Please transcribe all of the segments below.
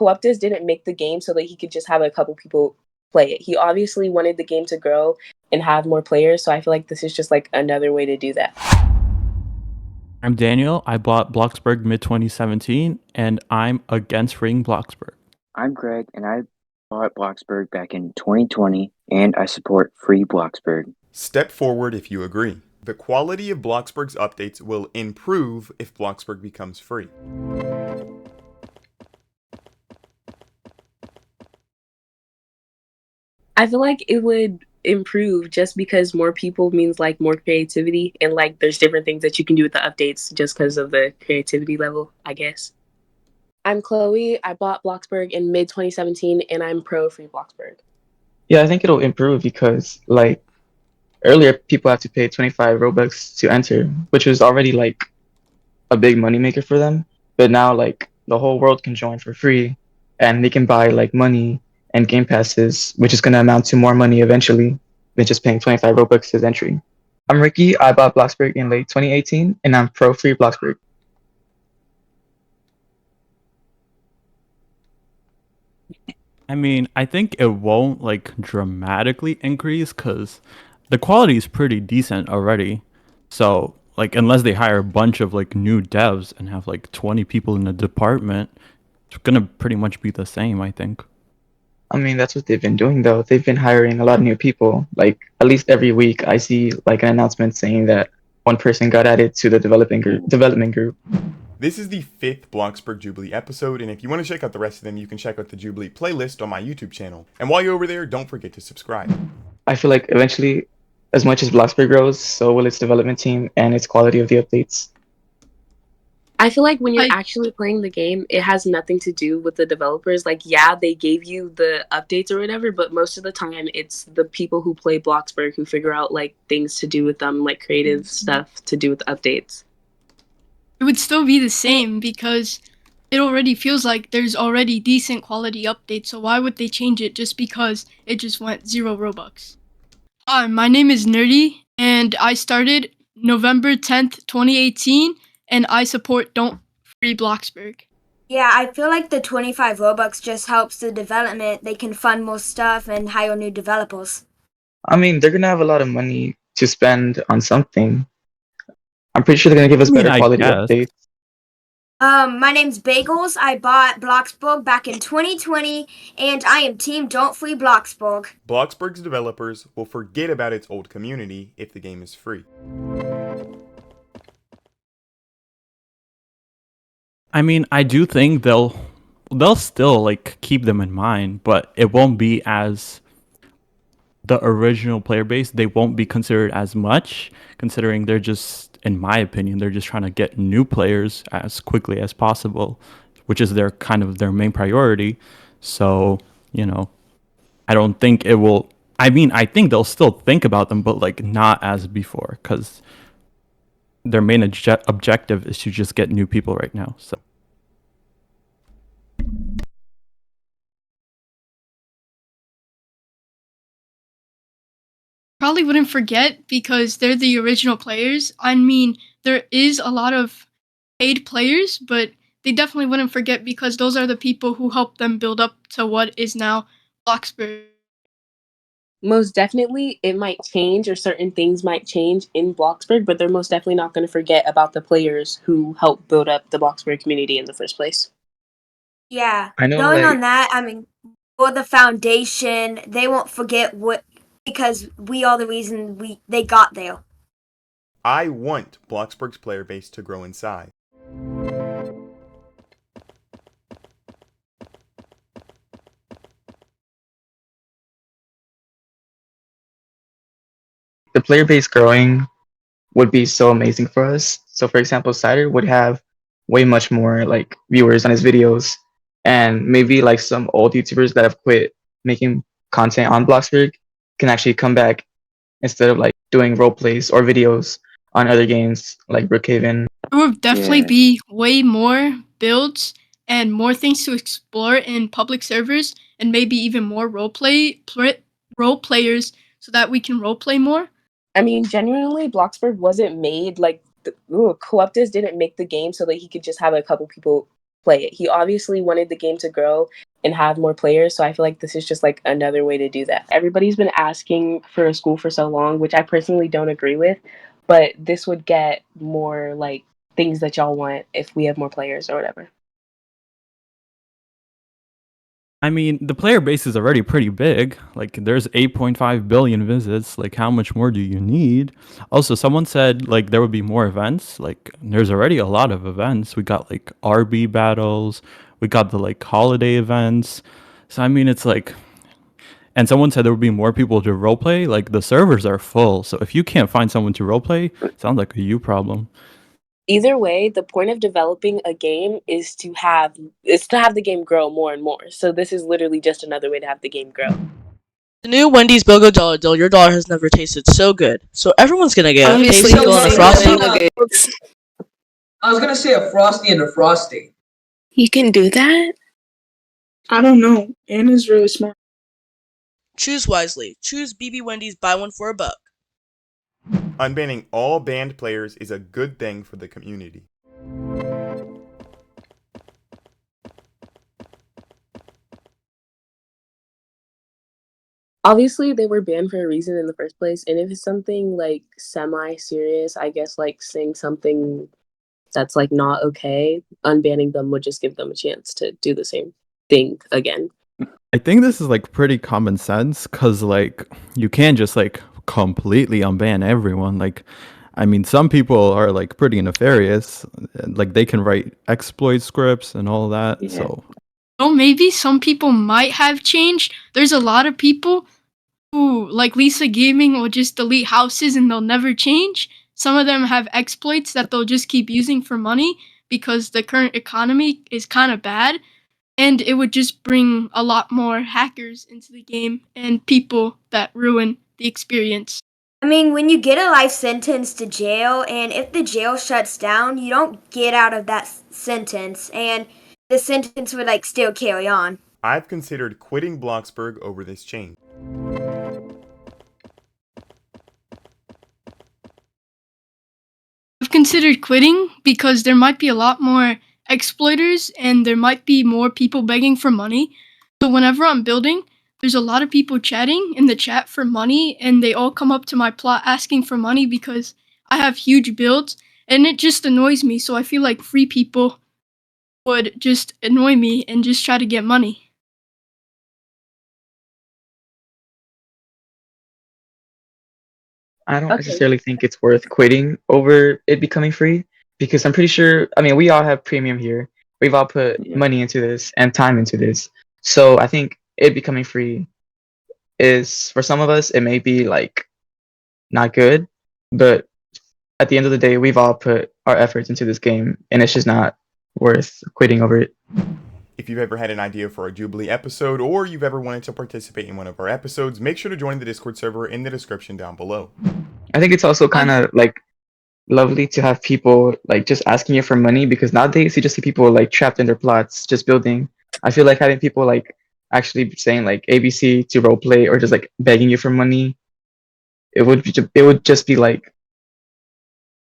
Co-optus didn't make the game so that he could just have a couple people play it. He obviously wanted the game to grow and have more players, so I feel like this is just like another way to do that. I'm Daniel. I bought Bloxburg mid-2017, and I'm against freeing Bloxburg. I'm Greg, and I bought Bloxburg back in 2020, and I support free Bloxburg. Step forward if you agree. The quality of Bloxburg's updates will improve if Bloxburg becomes free. I feel like it would improve just because more people means like more creativity, and like there's different things that you can do with the updates just because of the creativity level, I guess. I'm Chloe. I bought Bloxburg in mid-2017, and I'm pro free Bloxburg. Yeah, I think it'll improve because like earlier people had to pay 25 Robux to enter, which was already like a big moneymaker for them. But now like the whole world can join for free and they can buy like money and game passes, which is gonna amount to more money eventually than just paying 25 Robux as entry. I'm Ricky. I bought Bloxburg in late 2018 and I'm pro free Bloxburg. I mean, I think it won't like dramatically increase because the quality is pretty decent already. So like unless they hire a bunch of like new devs and have like 20 people in the department, it's gonna pretty much be the same, I think. I mean, that's what they've been doing though. They've been hiring a lot of new people. Like at least every week I see like an announcement saying that one person got added to the development group. This is the 5th Bloxburg Jubilee episode, and if you want to check out the rest of them, you can check out the Jubilee playlist on my YouTube channel. And while you're over there, don't forget to subscribe. I feel like eventually, as much as Bloxburg grows, so will its development team and its quality of the updates. I feel like when you're actually playing the game, it has nothing to do with the developers. Like, yeah, they gave you the updates or whatever, but most of the time it's the people who play Bloxburg who figure out like things to do with them, like creative stuff to do with the updates. It would still be the same because it already feels like there's already decent quality updates, so why would they change it just because it just went 0 Robux? Hi, my name is Nerdy, and I started November 10th, 2018, and I support Don't Free Bloxburg. Yeah, I feel like the 25 Robux just helps the development. They can fund more stuff and hire new developers. I mean, they're gonna have a lot of money to spend on something. I'm pretty sure they're gonna give us better quality updates. My name's Bagels. I bought Bloxburg back in 2020, and I am Team Don't Free Bloxburg. Bloxburg's developers will forget about its old community if the game is free. I mean, I do think they'll still like keep them in mind, but it won't be as the original player base. They won't be considered as much, considering they're just, in my opinion, they're just trying to get new players as quickly as possible, which is their kind of their main priority. So, you know, I don't think it will. I mean, I think they'll still think about them, but like not as before, because their main objective is to just get new people right now. So. Probably wouldn't forget because they're the original players. I mean, there is a lot of paid players, but they definitely wouldn't forget because those are the people who helped them build up to what is now Bloxburg. Most definitely, it might change or certain things might change in Bloxburg, but they're most definitely not going to forget about the players who helped build up the Bloxburg community in the first place. Yeah, I know, going like, on that, I mean, for the foundation, they won't forget what, because we are the reason they got there. I want Bloxburg's player base to grow in size. the player base growing would be so amazing for us. So for example, Cyder would have way much more like viewers on his videos, and maybe like some old YouTubers that have quit making content on Bloxburg can actually come back instead of like doing role plays or videos on other games like Brookhaven. There will definitely be way more builds and more things to explore in public servers, and maybe even more role players so that we can role play more. I mean, genuinely, Bloxburg wasn't made like Co-optus didn't make the game so that he could just have a couple people play it. He obviously wanted the game to grow and have more players, so I feel like this is just like another way to do that. Everybody's been asking for a school for so long, which I personally don't agree with, but this would get more like things that y'all want if we have more players or whatever. I mean, the player base is already pretty big. Like, there's 8.5 billion visits. Like, how much more do you need? Also, someone said, like, there would be more events. Like, there's already a lot of events. We got, like, RB battles. We got the, like, holiday events. So, I mean, it's like... And someone said there would be more people to roleplay. Like, the servers are full. So, if you can't find someone to roleplay, it sounds like a you problem. Either way, the point of developing a game is to have the game grow more and more. So this is literally just another way to have the game grow. The new Wendy's BOGO dollar deal, your dollar has never tasted so good. So everyone's gonna get a tasty deal and a frosty. I was gonna say a frosty and a frosty. You can do that? I don't know. Anna's really smart. Choose wisely. Choose BB Wendy's buy one for $1. Unbanning all banned players is a good thing for the community. Obviously, they were banned for a reason in the first place, and if it's something like semi-serious, I guess like saying something that's like not okay, unbanning them would just give them a chance to do the same thing again. I think this is like pretty common sense because like you can't just like completely unban everyone. Like, I mean, some people are like pretty nefarious. Like they can write exploit scripts and all that. Yeah. So, Oh, maybe some people might have changed. There's a lot of people who, like Lisa Gaming, will just delete houses and they'll never change. Some of them have exploits that they'll just keep using for money because the current economy is kind of bad. And it would just bring a lot more hackers into the game and people that ruin the experience. I mean, when you get a life sentence to jail, and if the jail shuts down, you don't get out of that sentence, and the sentence would like still carry on. I've considered quitting Bloxburg over this change. I've considered quitting because there might be a lot more exploiters and there might be more people begging for money. So whenever I'm building, there's a lot of people chatting in the chat for money, and they all come up to my plot asking for money because I have huge builds, and it just annoys me. So I feel like free people would just annoy me and just try to get money. I don't necessarily think it's worth quitting over it becoming free because I'm pretty sure, I mean, we all have premium here. We've all put money into this and time into this. So I think it becoming free is, for some of us, it may be like not good, but at the end of the day, we've all put our efforts into this game and it's just not worth quitting over it. If you've ever had an idea for a JUBILEE episode or you've ever wanted to participate in one of our episodes, make sure to join the Discord server in the description down below. I think it's also kind of like lovely to have people like just asking you for money because nowadays you just see people like trapped in their plots just building. I feel like having people like actually saying like ABC to roleplay or just like begging you for money, it would just be like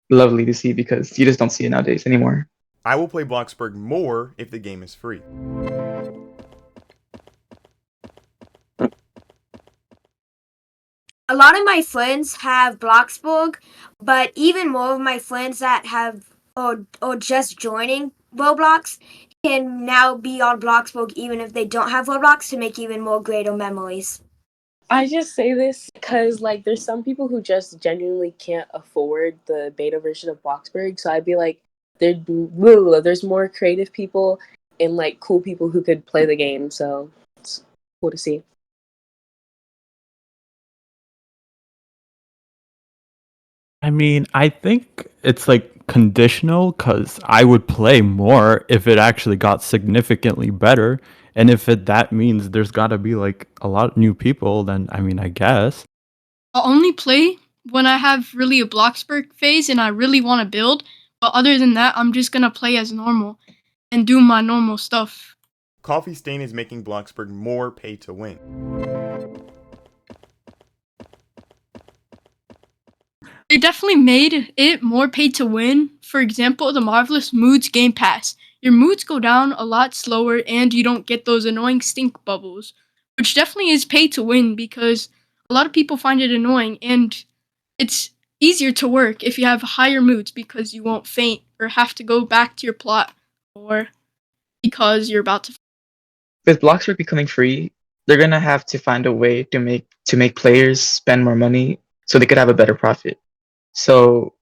lovely to see because you just don't see it nowadays anymore. I will play Bloxburg more if the game is free. A lot of my friends have Bloxburg, but even more of my friends that have or just joining Roblox can now be on Bloxburg even if they don't have Roblox to make even more greater memories. I just say this because like there's some people who just genuinely can't afford the beta version of Bloxburg, so I'd be like, there's more creative people and like cool people who could play the game, so it's cool to see. I mean, I think it's like conditional because I would play more if it actually got significantly better. And if that means there's got to be like a lot of new people, then I mean, I guess. I'll only play when I have really a Bloxburg phase and I really want to build. But other than that, I'm just going to play as normal and do my normal stuff. Coffee Stain is making Bloxburg more pay to win. They definitely made it more pay to win. For example, the Marvelous Moods Game Pass. your moods go down a lot slower and you don't get those annoying stink bubbles, which definitely is pay to win because a lot of people find it annoying, and it's easier to work if you have higher moods because you won't faint or have to go back to your plot or because you're about to. With Bloxburg becoming free, they're gonna have to find a way to make players spend more money so they could have a better profit. So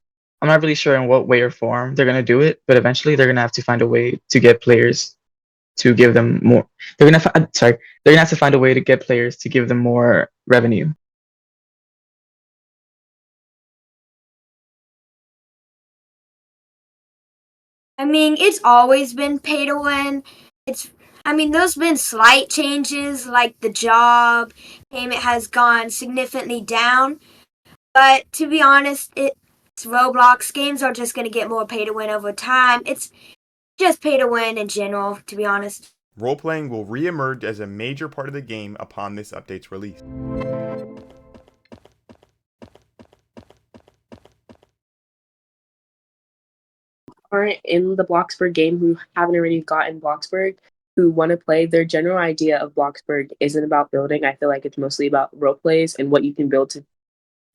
I'm not really sure in what way or form they're gonna do it, but eventually they're gonna have to find a way to get players to give them more. They're gonna they're gonna have to find a way to get players to give them more revenue. I mean, it's always been pay to win. There's been slight changes, like the job payment has gone significantly down. But to be honest, it's Roblox. Games are just going to get more pay to win over time. It's just pay to win in general, to be honest. Role-playing will re-emerge as a major part of the game upon this update's release. Aren't in the Bloxburg game who haven't already gotten Bloxburg, who want to play, their general idea of Bloxburg isn't about building. I feel like it's mostly about role plays and what you can build to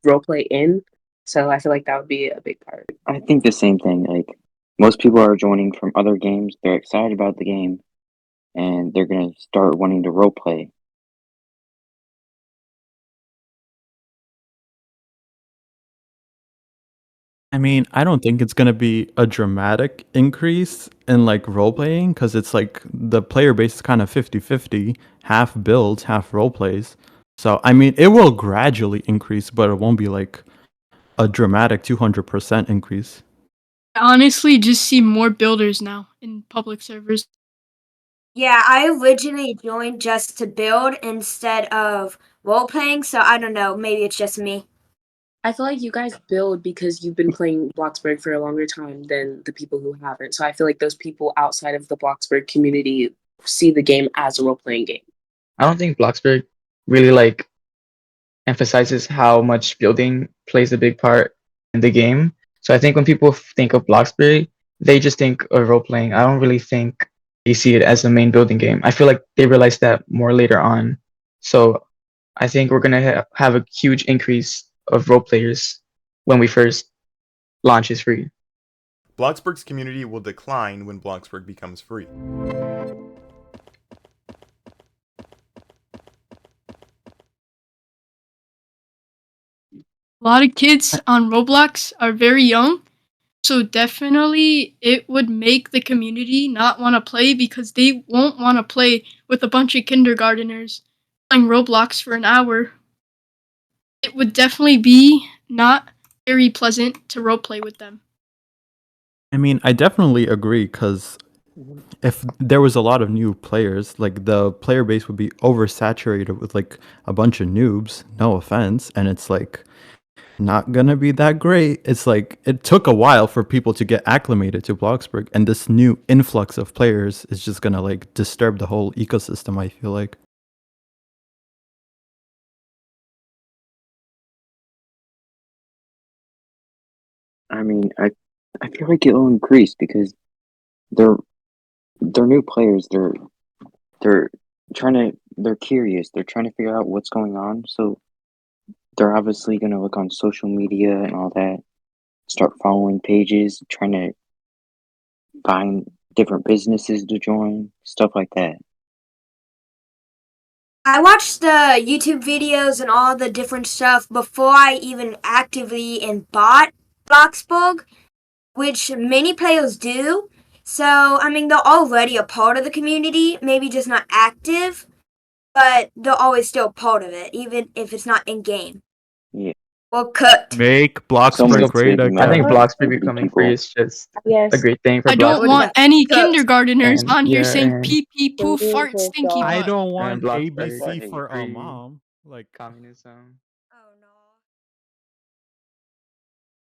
role play in. So I feel like that would be a big part. I think the same thing. Like, most people are joining from other games. They're excited about the game, and they're gonna start wanting to roleplay. I mean, I don't think it's gonna be a dramatic increase in like role playing because it's like the player base is kind of 50-50, half builds, half role plays. So I mean, it will gradually increase, but it won't be like a dramatic 200% increase. I honestly just see more builders now in public servers. Yeah, I originally joined just to build instead of role playing, so I don't know. Maybe it's just me. I feel like you guys build because you've been playing Bloxburg for a longer time than the people who haven't. So I feel like those people outside of the Bloxburg community see the game as a role-playing game. I don't think Bloxburg really like emphasizes how much building plays a big part in the game. So I think when people think of Bloxburg, they just think of role playing. I don't really think they see it as a main building game. I feel like they realize that more later on. So I think we're gonna have a huge increase of role players when we first launch is free. Bloxburg's community will decline when Bloxburg becomes free. A lot of kids on Roblox are very young, so definitely it would make the community not want to play because they won't want to play with a bunch of kindergarteners playing Roblox for an hour. It would definitely be not very pleasant to roleplay with them. I mean, I definitely agree because if there was a lot of new players, like the player base would be oversaturated with like a bunch of noobs, no offense, and it's like not gonna be that great. It's like it took a while for people to get acclimated to Bloxburg, and this new influx of players is just gonna like disturb the whole ecosystem, I feel like. I mean, I feel like it'll increase because they're new players. They're they're curious. They're trying to figure out what's going on. So they're obviously gonna look on social media and all that, start following pages, trying to find different businesses to join, stuff like that. I watched the YouTube videos and all the different stuff before I even actively and bought Bloxburg, which many players do. So, they're already a part of the community, maybe just not active, but they're always still a part of it, even if it's not in-game. Yeah. Or cooked. Make Bloxburg great again. I think Bloxburg becoming free is just a great thing for Bloxburg. I don't want any kindergarteners on here yeah, saying and- pee pee poo fart stinky butt. I don't want Bloxburg ABC for a free mom. Like communism.